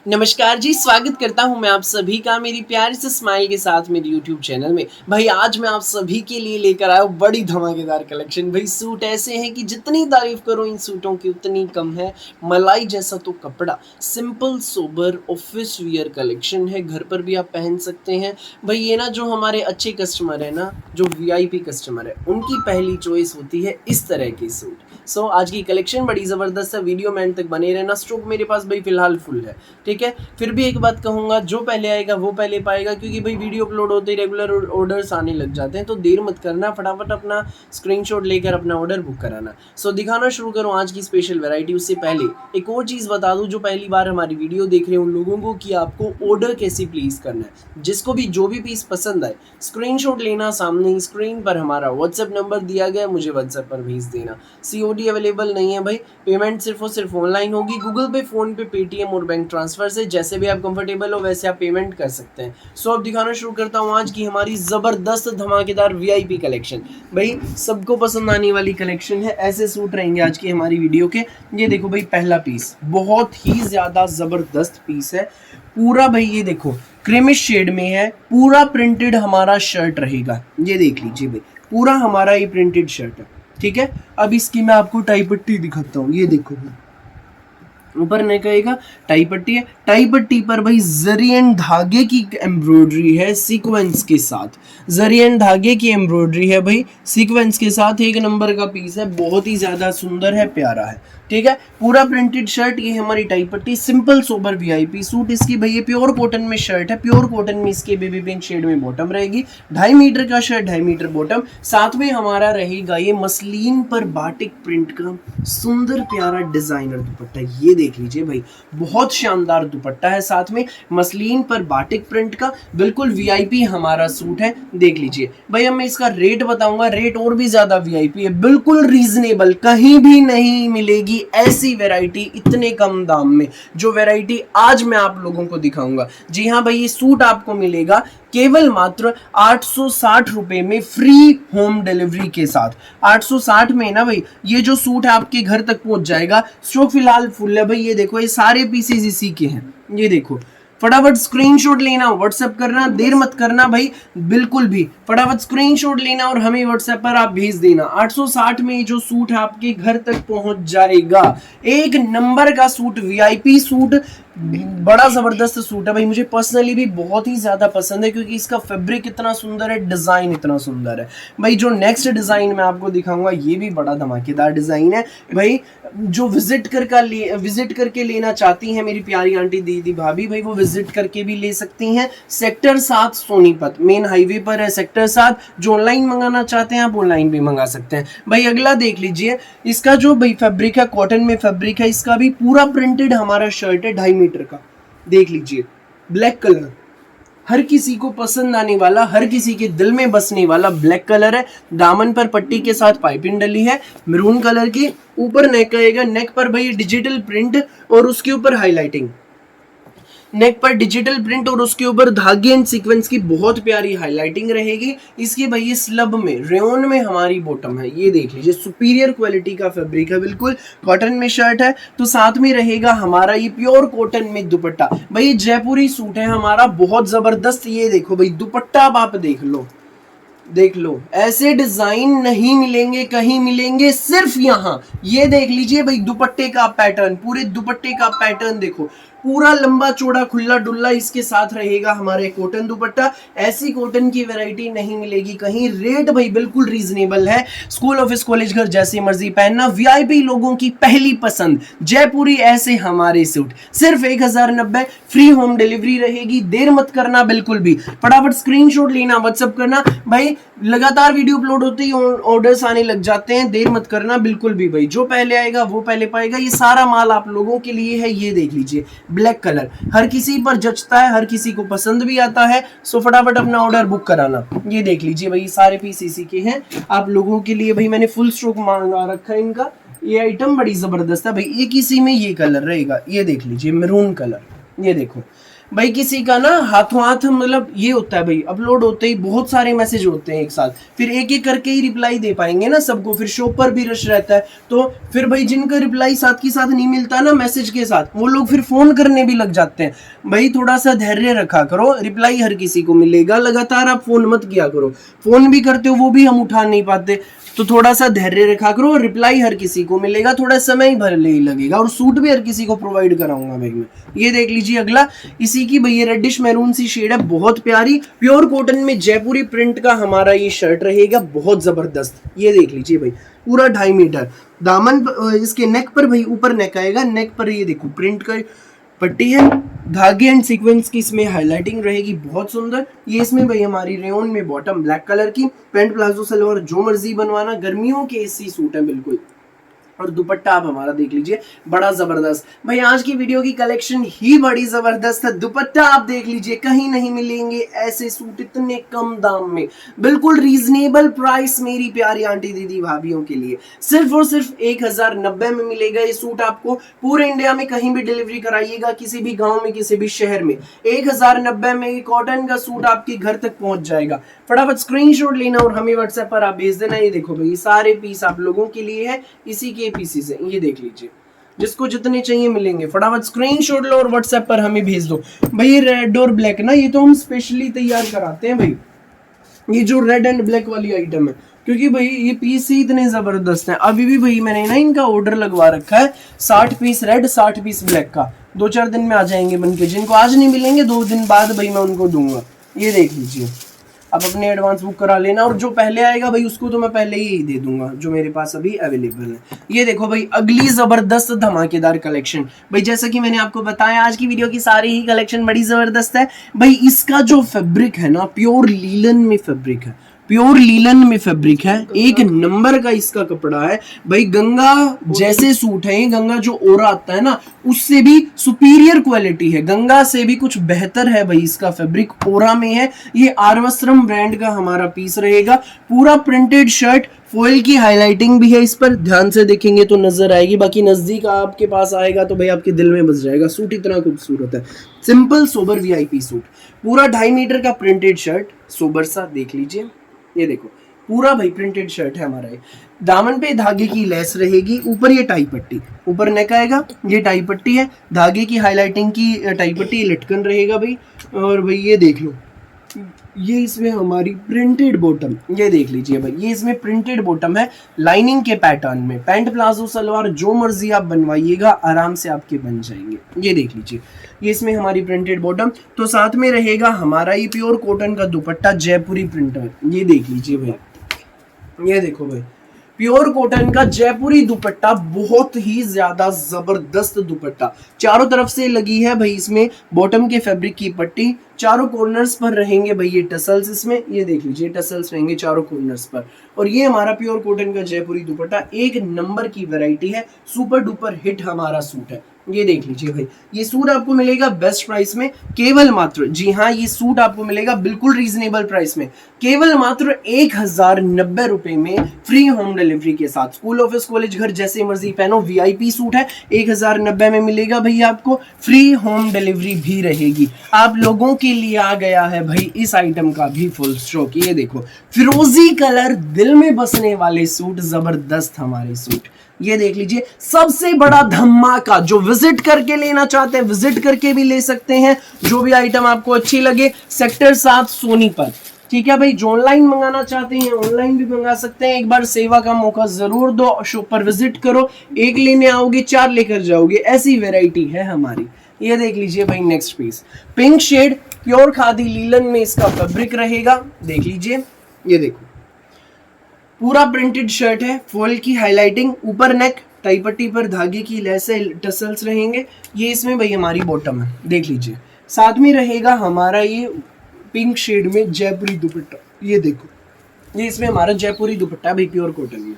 नमस्कार जी, स्वागत करता हूं मैं आप सभी का मेरी प्यारी से स्माइल के साथ मेरे YouTube चैनल में। भाई आज मैं आप सभी के लिए लेकर आया हूं बड़ी धमाकेदार कलेक्शन। भाई सूट ऐसे हैं कि जितनी तारीफ करो इन सूटों की उतनी कम है। मलाई जैसा तो कपड़ा, simple sober office wear collection है, घर पर भी आप पहन सकते हैं। भाई ये ना जो हमारे अच्छे कस्टमर है ना, जो VIP कस्टमर है, उनकी पहली चॉइस होती है इस तरह के सूट। सो आज की कलेक्शन बड़ी ज़बरदस्त है, वीडियो में एंड तक बने रहना। स्टॉक मेरे पास भाई फिलहाल फुल है, ठीक है। फिर भी एक बात कहूँगा, जो पहले आएगा वो पहले पाएगा, क्योंकि भाई वीडियो अपलोड होते ही रेगुलर ऑर्डर्स आने लग जाते हैं। तो देर मत करना, फटाफट अपना स्क्रीनशॉट लेकर अपना ऑर्डर बुक कराना। सो दिखाना शुरू करूँ आज की स्पेशल वैरायटी। उससे पहले एक और चीज़ बता दूँ, जो पहली बार हमारी वीडियो देख रहे हैं उन लोगों को, कि आपको ऑर्डर कैसे प्लेस करना है। जिसको भी जो भी पीस पसंद आए स्क्रीनशॉट लेना, सामने स्क्रीन पर हमारा व्हाट्सएप नंबर दिया गया, मुझे व्हाट्सएप पर भेज देना। COD अवेलेबल नहीं है भाई, पेमेंट सिर्फ और सिर्फ ऑनलाइन होगी, गूगल पे, फोन पे, पेटीएम और बैंक ट्रांसफर से। जैसे भी आप कंफर्टेबल हो वैसे आप पेमेंट कर सकते हैं। सो अब दिखाना शुरू करता हूँ आज की हमारी ज़बरदस्त धमाकेदार VIP कलेक्शन। भाई सबको पसंद आने वाली कलेक्शन है, ऐसे सूट रहेंगे आज की हमारी वीडियो के। ये देखो भाई, पहला पीस बहुत ही ज़्यादा ज़बरदस्त पीस है पूरा। भाई ये देखो क्रीमिश शेड में है, पूरा प्रिंटेड हमारा शर्ट रहेगा। ये देख लीजिए भाई, पूरा हमारा ये प्रिंटेड शर्ट है, ठीक है। अब इसकी मैं आपको टाई पट्टी दिखाता हूँ। ये देखो भाई, ऊपर नेक आएगा, टाई पट्टी है, टाई पट्टी पर भाई जरी एंड धागे की एम्ब्रॉयडरी है सीक्वेंस के साथ। जरी एंड धागे की एम्ब्रॉयडरी है भाई सीक्वेंस के साथ। एक नंबर का पीस है, बहुत ही ज्यादा सुंदर है, प्यारा है, ठीक है। पूरा प्रिंटेड शर्ट, ये हमारी टाई पट्टी, सिंपल सोबर VIP सूट। इसकी भाई ये प्योर कॉटन में शर्ट है, प्योर कॉटन में इसके बेबी पिंक शेड में बॉटम रहेगी। 2.5 मीटर का शर्ट, 2.5 मीटर बॉटम। साथ में हमारा रहेगा ये मसलिन पर बाटिक प्रिंट का सुंदर प्यारा डिजाइनर दुपट्टा। ये देख लीजिए भाई, बहुत शानदार दुपट्टा है, साथ में मसलिन पर बाटिक प्रिंट का बिल्कुल VIP हमारा सूट है। देख लीजिए भाई, अब मैं इसका रेट बताऊंगा, रेट और भी ज्यादा VIP है, बिल्कुल रीजनेबल, कहीं भी नहीं मिलेगी ऐसी वैरायटी इतने कम दाम में। जो वैरायटी आज मैं आप लोगों को दिखाऊंगा, जी हाँ भाई, ये सूट आपको मिलेगा केवल मात्र 860 रुपए में, फ्री होम डिलीवरी के साथ। 860 में ना भाई, ये जो सूट है आपके घर तक पहुंच जाएगा। स्टॉक फिलहाल फुल है भाई। ये देखो, ये सारे पीसेस इसी के हैं। ये देखो, फटाफट स्क्रीनशॉट लेना, व्हाट्सएप करना, देर मत करना भाई, बिल्कुल भी फटाफट स्क्रीनशॉट लेना और हमें व्हाट्सएप पर आप भेज देना। 860 में जो सूट है आपके घर तक पहुंच जाएगा। एक नंबर का सूट, VIP सूट, बड़ा जबरदस्त सूट है भाई। मुझे पर्सनली भी बहुत ही ज्यादा पसंद है, क्योंकि इसका फैब्रिक इतना सुंदर है, डिजाइन इतना सुंदर है भाई। जो नेक्स्ट डिजाइन मैं आपको दिखाऊंगा, ये भी बड़ा धमाकेदार डिजाइन है भाई। जो विजिट करके लेना चाहती हैं मेरी प्यारी आंटी, दीदी, भाभी, भाई वो विजिट करके भी ले सकती हैं। सेक्टर 7 सोनीपत मेन हाईवे पर है, सेक्टर 7। जो ऑनलाइन मंगाना चाहते हैं आप ऑनलाइन भी मंगा सकते हैं भाई। अगला देख लीजिए, इसका जो भाई फैब्रिक है, कॉटन में फैब्रिक है, इसका भी पूरा प्रिंटेड हमारा शर्ट है, 2.5 मीटर का। देख लीजिए, ब्लैक कलर, हर किसी को पसंद आने वाला, हर किसी के दिल में बसने वाला ब्लैक कलर है। दामन पर पट्टी के साथ पाइपिंग डली है मैरून कलर की। ऊपर नेक आएगा, नेक पर भाई डिजिटल प्रिंट और उसके ऊपर हाईलाइटिंग। नेक पर डिजिटल प्रिंट और उसके ऊपर धागे एंड सीक्वेंस की बहुत प्यारी हाईलाइटिंग रहेगी। इसकी भाई ये स्लब में, रेयन में हमारी बॉटम है। ये देख लीजिए, सुपीरियर क्वालिटी का फैब्रिक है, बिल्कुल कॉटन में शर्ट है। तो साथ में रहेगा हमारा ये प्योर कॉटन में दुपट्टा। भाई जयपुरी सूट है हमारा, बहुत जबरदस्त। ये देखो भाई, दुपट्टा आप देख लो, देख लो, ऐसे डिजाइन नहीं मिलेंगे कहीं, मिलेंगे सिर्फ यहाँ। ये देख लीजिए भाई, दुपट्टे का पैटर्न, पूरे दुपट्टे का पैटर्न देखो, पूरा लंबा चौड़ा खुला डुल्ला इसके साथ रहेगा हमारे कॉटन दुपट्टा। ऐसी कॉटन की वैरायटी नहीं मिलेगी कहीं। रेट भाई बिल्कुल रीजनेबल है, स्कूल ऑफिस कॉलेज घर जैसी मर्जी पहनना। VIP लोगों की पहली पसंद जयपुरी ऐसे हमारे सूट, सिर्फ 1090, फ्री होम डिलीवरी रहेगी। देर मत करना बिल्कुल भी, फटाफट स्क्रीनशॉट लेना, व्हाट्सएप करना भाई। लगातार वीडियो अपलोड होते ही ऑर्डर्स आने लग जाते हैं, देर मत करना बिल्कुल भी भाई। जो पहले आएगा वो पहले पाएगा। ये सारा माल आप लोगों के लिए है। ये देख लीजिए, ब्लैक कलर हर किसी पर जचता है, हर किसी को पसंद भी आता है। सो फटाफट अपना ऑर्डर बुक कराना। ये देख लीजिए भाई, सारे पीस इसी के हैं आप लोगों के लिए भाई। मैंने फुल स्टॉक मंगा रखा है इनका। ये आइटम बड़ी जबरदस्त है भाई। एक इसी में ये कलर रहेगा, ये देख लीजिए, मैरून कलर। ये देखो भाई किसी का ना हाथों हाथ मतलब ये होता है भाई, अपलोड होते ही बहुत सारे मैसेज होते हैं एक साथ, फिर एक एक करके ही रिप्लाई दे पाएंगे ना सबको, फिर शो पर भी रश रहता है, तो फिर भाई जिनका रिप्लाई साथ के साथ नहीं मिलता ना मैसेज के साथ, वो लोग फिर फोन करने भी लग जाते हैं। भाई थोड़ा सा धैर्य रखा करो, रिप्लाई हर किसी को मिलेगा, लगातार आप फोन मत किया करो, फोन भी करते हो वो भी हम उठा नहीं पाते, तो थोड़ा सा धैर्य रखा करो, रिप्लाई हर किसी को मिलेगा, थोड़ा समय ही भर ले लगेगा, और सूट भी हर किसी को प्रोवाइड कराऊंगा भाई मैं। ये देख लीजिए अगला, इसी की भैया रेडिश मैरून सी शेड है, बहुत प्यारी प्योर कॉटन में जयपुरी प्रिंट का हमारा ये शर्ट रहेगा, बहुत जबरदस्त। ये देख लीजिए भाई, पूरा 2.5 मीटर दामन, इसके नेक पर भाई ऊपर नेक आएगा, नेक पर ये देखो प्रिंट का पट्टी है, धागे एंड सीक्वेंस की इसमें हाईलाइटिंग रहेगी, बहुत सुंदर। ये इसमें भाई हमारी रेयन में बॉटम ब्लैक कलर की, पैंट प्लाजो सलवार जो मर्जी बनवाना, गर्मियों के एसी सूट है बिल्कुल। और दुपट्टा आप हमारा देख लीजिए, बड़ा जबरदस्त भाई, आज की वीडियो की कलेक्शन ही बड़ी जबरदस्त है। दुपट्टा आप देख लीजिए, कहीं नहीं मिलेंगे ऐसे सूट इतने कम दाम में, बिल्कुल रीजनेबल प्राइस मेरी प्यारी आंटी दीदी भाभीियों के लिए, सिर्फ और सिर्फ 1090 में मिलेगा ये सूट आपको। पूरे इंडिया में कहीं भी डिलीवरी कराइएगा, किसी भी गांव में किसी भी शहर में, 1090 में ये कॉटन का सूट आपके घर तक पहुंच जाएगा। फटाफट स्क्रीनशॉट लेना और हमें व्हाट्सएप पर आप भेज देना। ये देखो भाई, सारे पीस आप लोगों के लिए है, इसी के पीसीस है, ये देख लीजिए, जिसको जितने चाहिए मिलेंगे, फटाफट स्क्रीनशॉट लो और व्हाट्सएप पर हमें भेज दो। भाई ये रेड और ब्लैक ना, ये तो हम स्पेशली तैयार कराते हैं भाई, ये जो रेड एंड ब्लैक वाली आइटम है, क्योंकि भाई ये पीस ही इतने जबरदस्त हैं। अभी भी भाई मैंने ना इनका ऑर्डर लगवा रखा है, 60 पीस रेड 60 पीस ब्लैक का, 2-4 दिन में आ जाएंगे बनके, जिनको आज नहीं मिलेंगे 2 दिन बाद भाई मैं उनको दूंगा। ये देख लीजिए, आप अपने एडवांस बुक करा लेना, और जो पहले आएगा भाई उसको तो मैं पहले ही दे दूंगा, जो मेरे पास अभी अवेलेबल है। ये देखो भाई, अगली जबरदस्त धमाकेदार कलेक्शन भाई, जैसा कि मैंने आपको बताया आज की वीडियो की सारी ही कलेक्शन बड़ी जबरदस्त है भाई। इसका जो फैब्रिक है ना, प्योर लीलन में फैब्रिक है, प्योर लीलन में फैब्रिक है, एक नंबर का इसका कपड़ा है भाई। गंगा जैसे सूट है, गंगा जो ओरा आता है ना, उससे भी सुपीरियर क्वालिटी है, गंगा से भी कुछ बेहतर है भाई इसका फैब्रिक, ओरा में है। ये आरवस्त्रम ब्रांड का हमारा पीस रहेगा, पूरा प्रिंटेड शर्ट, फॉइल की हाईलाइटिंग भी है इस पर, ध्यान से देखेंगे तो नजर आएगी, बाकी नजदीक आपके पास आएगा तो भाई आपके दिल में बस जाएगा। सूट इतना खूबसूरत है, सिंपल सोबर वीआईपी सूट, पूरा 2.5 मीटर का प्रिंटेड शर्ट, सोबर सा देख लीजिए। ये देखो पूरा भाई प्रिंटेड शर्ट है हमारा। ये दामन पे धागे की लेस रहेगी, ऊपर ये टाई पट्टी, ऊपर नेक आएगा, ये टाई पट्टी है, धागे की हाईलाइटिंग की टाई पट्टी, लटकन रहेगा भाई। और भाई ये देख लो, ये इसमें हमारी प्रिंटेड बॉटम, ये देख लीजिए भाई, ये इसमें प्रिंटेड बॉटम है लाइनिंग के पैटर्न में, पैंट प्लाजो सलवार जो मर्जी आप बनवाइएगा आराम से आपके बन जाएंगे। ये देख लीजिए, ये इसमें हमारी प्रिंटेड बॉटम, तो साथ में रहेगा हमारा ये प्योर कॉटन का दुपट्टा जयपुरी प्रिंटर। ये देख लीजिए भाई, ये देखो भाई, प्योर कॉटन का जयपुरी दुपट्टा, बहुत ही ज्यादा जबरदस्त दुपट्टा, चारों तरफ से लगी है भाई इसमें बॉटम के फैब्रिक की पट्टी, चारों कॉर्नर्स पर रहेंगे भाई ये टसल्स, इसमें ये देख लीजिए टसल्स रहेंगे चारों कॉर्नर्स पर। और ये हमारा प्योर कॉटन का जयपुरी दुपट्टा, एक नंबर की वैरायटी है, सुपर डुपर हिट हमारा सूट है। ये देख लीजिए भाई, ये सूट आपको मिलेगा बेस्ट प्राइस में, केवल मात्र, जी हाँ, ये सूट आपको मिलेगा बिल्कुल रीजनेबल प्राइस में, केवल मात्र 1090 रुपए में, फ्री होम डिलीवरी के साथ। स्कूल ऑफिस कॉलेज घर जैसे मर्जी पहनो, वीआईपी सूट है, 1090 में मिलेगा भैया आपको, फ्री होम डिलीवरी भी रहेगी। आप लोगों के लिए आ गया है भाई इस आइटम का भी फुल स्टॉक। ये देखो फिरोजी कलर, दिल में बसने वाले सूट, जबरदस्त हमारे सूट। ये देख लीजिए, सबसे बड़ा धमाका, जो विजिट करके लेना चाहते हैं विजिट करके भी ले सकते हैं, जो भी आइटम आपको अच्छी लगे, सेक्टर 7 सोनीपत, ठीक है भाई। जो ऑनलाइन मंगाना चाहते हैं ऑनलाइन भी मंगा सकते हैं, एक बार सेवा का मौका जरूर दो, शॉप पर विजिट करो, एक लेने आओगे 4 लेकर जाओगे, ऐसी वेराइटी है हमारी। ये देख लीजिए भाई, next piece pink shade, pure khadi linen में इसका फैब्रिक रहेगा, देख लीजिए। ये देखो पूरा प्रिंटेड शर्ट है, फॉइल की हाईलाइटिंग, ऊपर नेक, टाई पट्टी पर धागे की लेस टसल्स रहेंगे। ये इसमें भाई हमारी बॉटम है, देख लीजिए। साथ में रहेगा हमारा ये पिंक शेड में जयपुरी दुपट्टा, ये देखो, ये इसमें हमारा जयपुरी दुपट्टा भाई प्योर कॉटन में।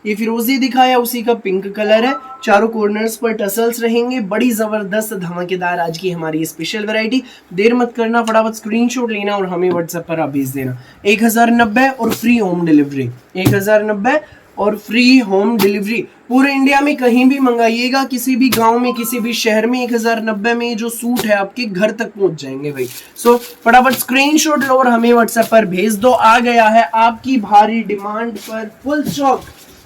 ये फिरोजी दिखाया उसी का पिंक कलर है, चारों कॉर्नर्स पर टसल्स रहेंगे, बड़ी जबरदस्त धमाकेदार आज की हमारी स्पेशल वैरायटी। देर मत करना, फटाफट स्क्रीनशॉट लेना और हमें व्हाट्सएप पर आप भेज देना। 1090 और फ्री होम डिलीवरी, 1090 और फ्री होम डिलीवरी। पूरे इंडिया में कहीं भी मंगाइएगा, किसी भी गांव में, किसी भी शहर में, 1090 में जो सूट है आपके घर तक पहुंच जाएंगे भाई। सो फटाफट स्क्रीनशॉट लो और हमें व्हाट्सएप पर भेज दो। आ गया है आपकी भारी डिमांड पर फुल स्टॉक,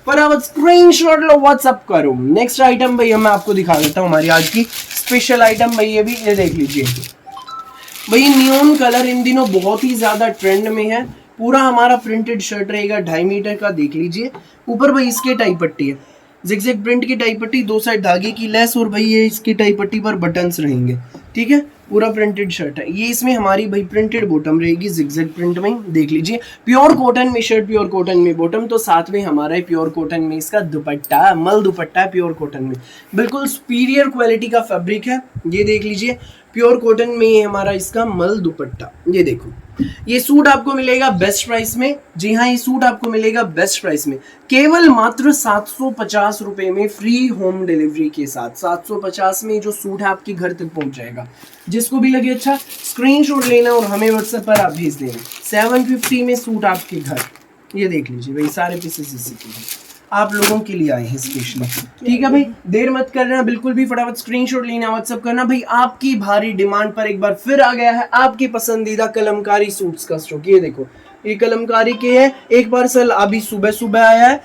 फटाफट स्क्रीनशॉट लो, व्हाट्सएप करो। नेक्स्ट आइटम भैया मैं आपको दिखा देता हूँ, हमारी आज की स्पेशल आइटम भैया भी ये देख लीजिए भाई। नियॉन कलर इन दिनों बहुत ही ज्यादा ट्रेंड में है। पूरा हमारा प्रिंटेड शर्ट रहेगा 2.5 मीटर का, देख लीजिए। ऊपर भाई इसके टाई पट्टी है, जिगजैग प्रिंट की टाई पट्टी, दो साइड धागे की लेस, और भाई ये इसकी टाई पट्टी पर बटन्स रहेंगे, ठीक है। पूरा प्रिंटेड शर्ट है ये। इसमें हमारी भाई प्रिंटेड बॉटम रहेगी जिगजैग प्रिंट में, देख लीजिए। प्योर कॉटन में शर्ट, प्योर कॉटन में बॉटम, तो साथ में हमारा प्योर कॉटन में इसका दुपट्टा, मल दुपट्टा है प्योर कॉटन में, बिल्कुल सुपीरियर क्वालिटी का फैब्रिक है। ये देख लीजिए प्योर कॉटन में हमारा इसका मल दुपट्टा। ये देखो, ये सूट आपको मिलेगा बेस्ट प्राइस में। जी हाँ, ये सूट आपको मिलेगा बेस्ट प्राइस में, केवल मात्र 750 रुपए में, फ्री होम डिलीवरी के साथ। 750 में जो सूट है आपके घर तक पहुंच जाएगा। जिसको भी लगे अच्छा, स्क्रीनशॉट लेना और हमें व्हाट्सएप पर आप भेज देना। 750 में सूट आपके घर। ये देख लीजिए भाई, सारे पीसेस इसी के हैं, आप लोगों के लिए आए हैं स्पेशली, ठीक है भाई। देर मत करना बिल्कुल भी, फटाफट स्क्रीनशॉट लेना, व्हाट्सएप करना भाई। आपकी भारी डिमांड पर एक बार फिर आ गया है आपके पसंदीदा कलमकारी सूट्स का स्टॉक। ये देखो, ये कलमकारी के है। एक पार्सल अभी सुबह सुबह आया है,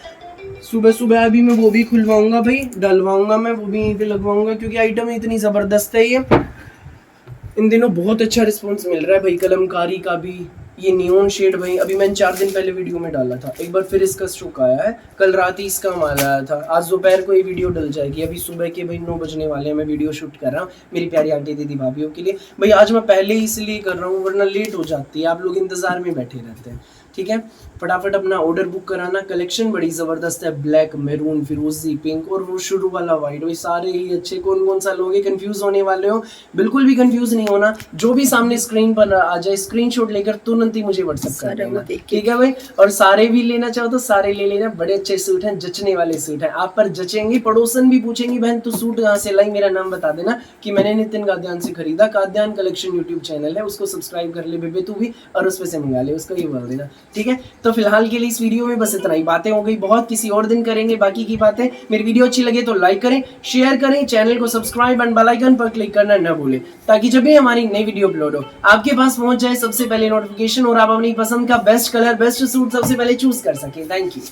सुबह सुबह अभी मैं वो भी खुलवाऊंगा भाई, डलवाऊंगा मैं, वो भी यहीं पे लगवाऊंगा, क्योंकि आइटम इतनी जबरदस्त है। ये इन दिनों बहुत अच्छा रिस्पॉन्स मिल रहा है भाई कलमकारी का भी। ये नियॉन शेड भाई, अभी मैंने 4 दिन पहले वीडियो में डाला था, एक बार फिर इसका स्टॉक आया है। कल रात ही इसका माल आया था, आज दोपहर को ये वीडियो डल जाएगी। अभी सुबह के भाई 9 बजने वाले हैं, मैं वीडियो शूट कर रहा हूँ मेरी प्यारी आंटी दीदी भाभीियों के लिए भाई। आज मैं पहले ही इसलिए कर रहा हूँ, वरना लेट हो जाती है, आप लोग इंतजार में बैठे रहते हैं, ठीक है। फटाफट अपना ऑर्डर बुक कराना। कलेक्शन बड़ी ज़बरदस्त है, ब्लैक, मैरून, फिरोजी, पिंक और वो शुरू वाला वाइट, वही सारे ही अच्छे। कौन कौन सा लोगे, कंफ्यूज होने वाले हो, बिल्कुल भी कंफ्यूज नहीं होना। जो भी सामने स्क्रीन पर आ जाए, स्क्रीनशॉट लेकर तुरंत ही मुझे व्हाट्सएप कर देना, ठीक है भाई। और सारे भी लेना चाहो तो सारे ले लेना, बड़े अच्छे सूट हैं, जचने वाले सूट हैं, आप पर जचेंगे। पड़ोसन भी पूछेंगी बहन तू सूट कहाँ से लाई, मेरा नाम बता देना कि मैंने नितिन काद्यान से खरीदा। काद्यान कलेक्शन यूट्यूब चैनल है, उसको सब्सक्राइब कर ले बेबे तू भी, और उस पे से मंगा ले, उसको ये बोल देना, ठीक है। तो फिलहाल के लिए इस वीडियो में बस इतना ही। बातें हो गई बहुत, किसी और दिन करेंगे बाकी की बातें। मेरी वीडियो अच्छी लगे तो लाइक करें, शेयर करें, चैनल को सब्सक्राइब एंड बेल आइकन पर क्लिक करना न भूलें, ताकि जब भी हमारी नई वीडियो अपलोड हो आपके पास पहुंच जाए सबसे पहले नोटिफिकेशन, और आप अपनी पसंद का बेस्ट कलर, बेस्ट सूट सबसे पहले चूज कर सके। Thank you.